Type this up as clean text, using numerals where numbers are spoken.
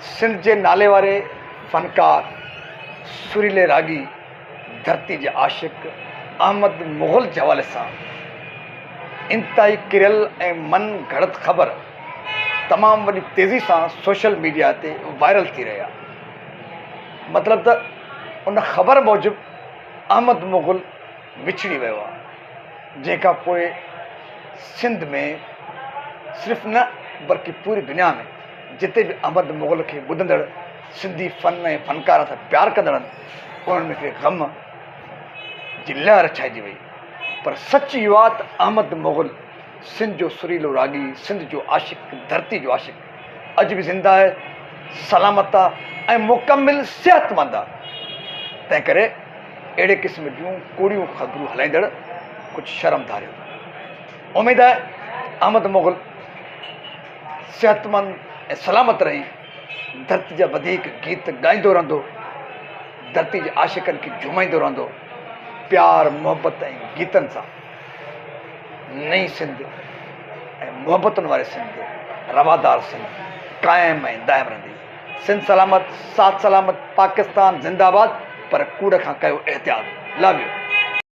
सिंध के नाले वाले फनकार सुरीले रागी धरती के आशिक अहमद मुग़ल के हवाले से इंतहाई किरियल ए मन घड़त खबर तमाम वही तेज़ी से सोशल मीडिया ते वायरल थी रहा। मतलब तो उन खबर मूजिब अहमद मुग़ल विछड़ी वो जैका पोए सिंध में सिर्फ न बल्कि पूरी दुनिया में जिते भी अहमद मुग़ल के बुधंदड़ सिंधी फन ए फनकार से प्यार कंदड़न उन्हनि गम जी लहर छाइजी वही। पर सच इहो आहे त अहमद मुग़ल सिंध जो सुरीलो रागी, सिंध जो आशिक, धरती जो आशिक अज भी ज़िंदा है, सलामत आहे ऐं मुकमिल सेहतमंद आहे। तंहिं करे अहिड़े क़िस्म जूं कूड़ियूं ख़बरूं हलाईंदड़ कुझु शर्मदारियूं। उमेद आहे अहमद मुग़ल सेहतमंद ऐं सलामत रही धरती जा वधीक गीत ॻाईंदो रहंदो, धरती जे आशिकनि खे झुमाईंदो रहंदो, प्यार मोहब्बत ऐं गीतनि सां नई सिंध ऐं मोहब्बतुनि वारे सिंध, रवादार सिंध क़ाइमु ऐं दाइम रहंदी। सिंध सलामत, साथ सलामत, पाकिस्तान ज़िंदाबाद, पर कूड़ खां कयो एहतियात। Love U.